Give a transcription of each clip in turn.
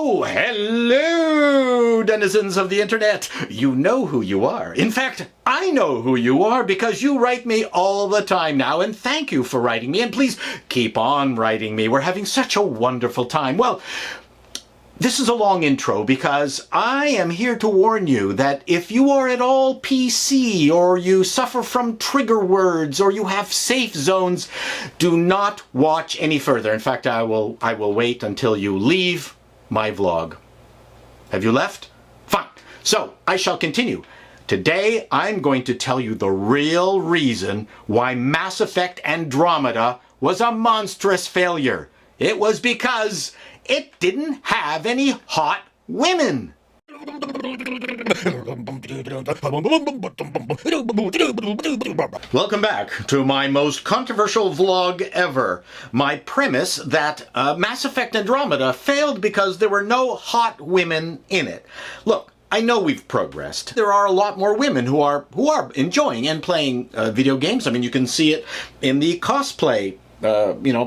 Oh, hello, denizens of the internet. You know who you are. In fact, I know who you are because you write me all the time now, and thank you for writing me, and please keep on writing me. We're having such a wonderful time. Well, this is a long intro because I am here to warn you that if you are at all PC or you suffer from trigger words or you have safe zones, do not watch any further. In fact, I will wait until you leave my vlog. Have you left? Fine. So I shall continue. Today I'm going to tell you the real reason why Mass Effect Andromeda was a monstrous failure. It was because it didn't have any hot women. Welcome back to my most controversial vlog ever. My premise that Mass Effect Andromeda failed because there were no hot women in it. Look, I know we've progressed. There are a lot more women who are enjoying and playing video games. I mean, you can see it in the cosplay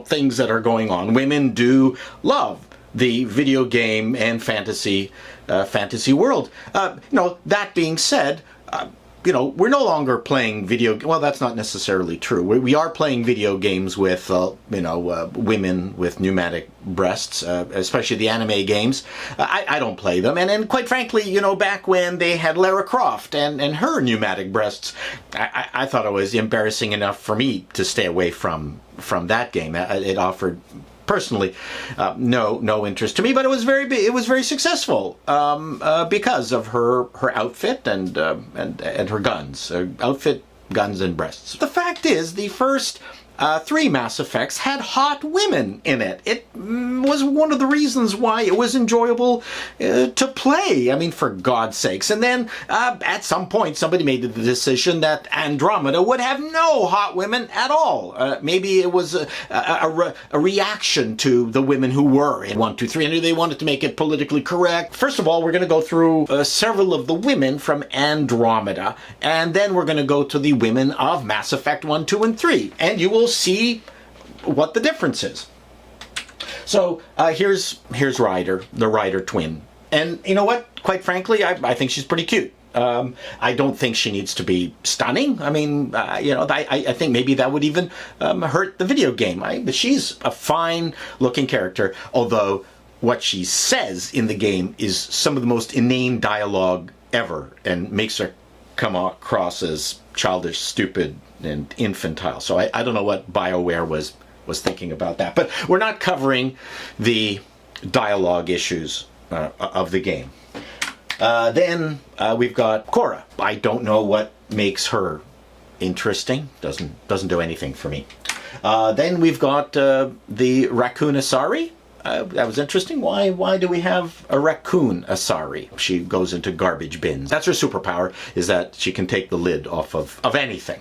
things that are going on. Women do love the video game and fantasy world. That being said, we're no longer playing well, that's not necessarily true. We are playing video games with, women with pneumatic breasts, especially the anime games. I don't play them. And quite frankly, back when they had Lara Croft and her pneumatic breasts, I thought it was embarrassing enough for me to stay away from that game. It offered, personally, no interest to me, but it was very successful because of her outfit and her guns, outfit, guns, and breasts. The fact is, the first 3 Mass Effects had hot women in it. It was one of the reasons why it was enjoyable to play. I mean, for God's sakes. And then at some point, somebody made the decision that Andromeda would have no hot women at all. Maybe it was a reaction to the women who were in 1, 2, 3. And they wanted to make it politically correct. First of all, we're going to go through several of the women from Andromeda. And then we're going to go to the women of Mass Effect 1, 2, and 3. And you will see what the difference is. So here's Ryder, the Ryder twin. And you know what? Quite frankly, I think she's pretty cute. I don't think she needs to be stunning. I mean, I think maybe that would even hurt the video game. But she's a fine-looking character, although what she says in the game is some of the most inane dialogue ever and makes her come across as childish, stupid, and infantile. So I don't know what BioWare was thinking about that. But we're not covering the dialogue issues of the game. Then we've got Korra. I don't know what makes her interesting. Doesn't do anything for me. Then we've got the Raccoon Asari. That was interesting. Why do we have a Raccoon Asari? She goes into garbage bins. That's her superpower, is that she can take the lid off of anything.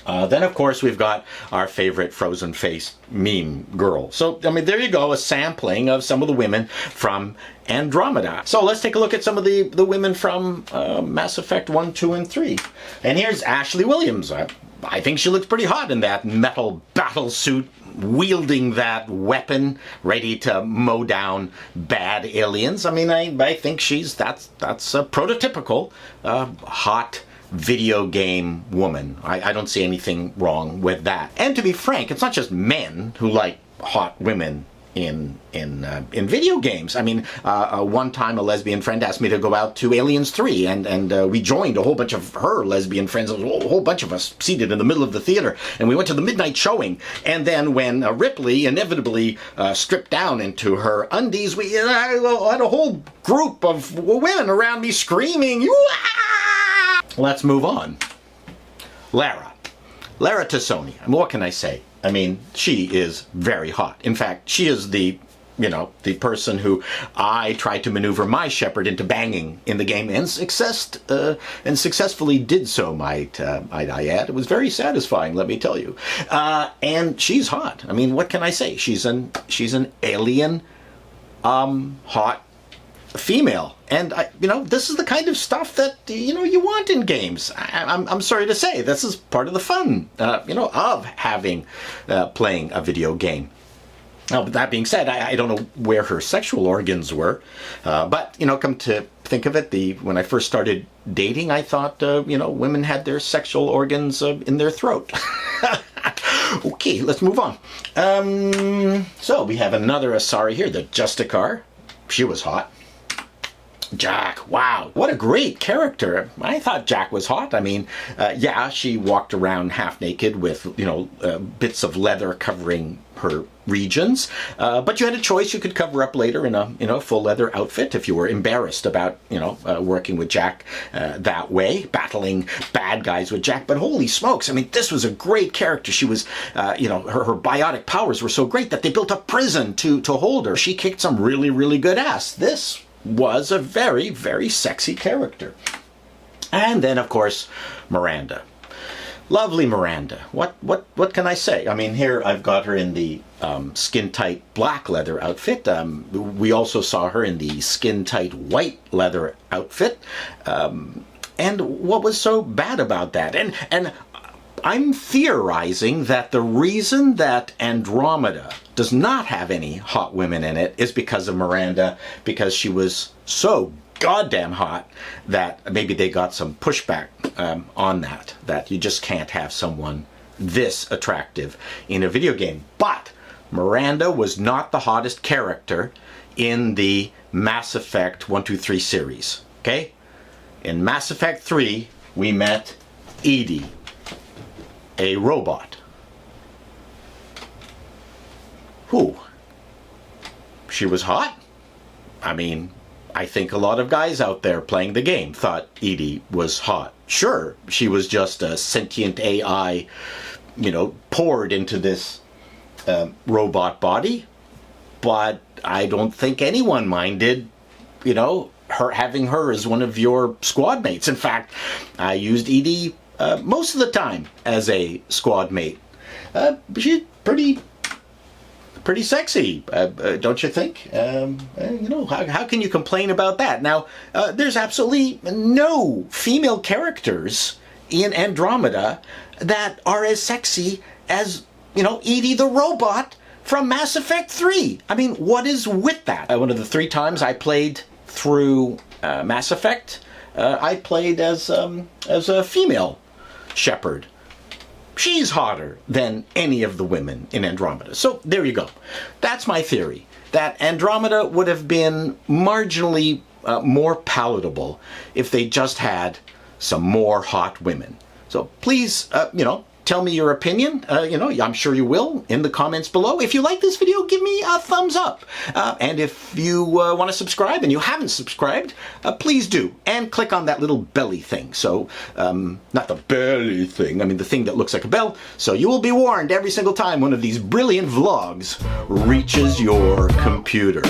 Then, of course, we've got our favorite frozen face meme girl. So, I mean, there you go, a sampling of some of the women from Andromeda. So let's take a look at some of the women from Mass Effect 1, 2, and 3. And here's Ashley Williams. I think she looks pretty hot in that metal battle suit, wielding that weapon, ready to mow down bad aliens. I mean, I think that's a prototypical hot video game woman. I don't see anything wrong with that. And to be frank, it's not just men who like hot women in video games. I mean, one time a lesbian friend asked me to go out to Aliens 3, and we joined a whole bunch of her lesbian friends, a whole bunch of us seated in the middle of the theater, and we went to the midnight showing. And then when Ripley inevitably stripped down into her undies, we had a whole group of women around me screaming, "Wah!" Let's move on. Lera Tassoni. I mean, what can I say? I mean, she is very hot. In fact, she is the person who I tried to maneuver my Shepard into banging in the game, and successfully did so, might I add. It was very satisfying, let me tell you. And she's hot. I mean, what can I say? She's an alien, hot female. And this is the kind of stuff that you want in games. I'm sorry to say, this is part of the fun of having playing a video game. Now, but that being said, I don't know where her sexual organs were, but, come to think of it, when I first started dating, I thought, women had their sexual organs in their throat. Okay, let's move on. So we have another Asari here, the Justicar. She was hot. Jack, wow, what a great character. I thought Jack was hot. I mean, yeah, she walked around half naked with, bits of leather covering her regions, but you had a choice. You could cover up later in a full leather outfit if you were embarrassed about, working with Jack that way, battling bad guys with Jack. But holy smokes, I mean, this was a great character. She was, her biotic powers were so great that they built a prison to hold her. She kicked some really, really good ass. This was a very, very sexy character. And then, of course, Miranda. Lovely Miranda. What can I say? I mean, here I've got her in the skin-tight black leather outfit. We also saw her in the skin-tight white leather outfit. And what was so bad about that? And I'm theorizing that the reason that Andromeda does not have any hot women in it is because of Miranda, because she was so goddamn hot that maybe they got some pushback on that you just can't have someone this attractive in a video game. But Miranda was not the hottest character in the Mass Effect 1, 2, 3 series, okay? In Mass Effect 3, we met EDI, a robot. Who? She was hot? I mean, I think a lot of guys out there playing the game thought EDI was hot. Sure, she was just a sentient AI, poured into this robot body, but I don't think anyone minded, having her as one of your squad mates. In fact, I used EDI most of the time as a squad mate. She's pretty sexy, don't you think? How can you complain about that? Now, there's absolutely no female characters in Andromeda that are as sexy as, EDI the robot from Mass Effect 3. I mean, what is with that? One of the 3 times I played through Mass Effect, I played as a female Shepard. She's hotter than any of the women in Andromeda. So there you go. That's my theory, that Andromeda would have been marginally more palatable if they just had some more hot women. So please, tell me your opinion. I'm sure you will in the comments below. If you like this video, give me a thumbs up. And if you want to subscribe and you haven't subscribed, please do. And click on that little belly thing. So, not the belly thing, I mean the thing that looks like a bell. So you will be warned every single time one of these brilliant vlogs reaches your computer.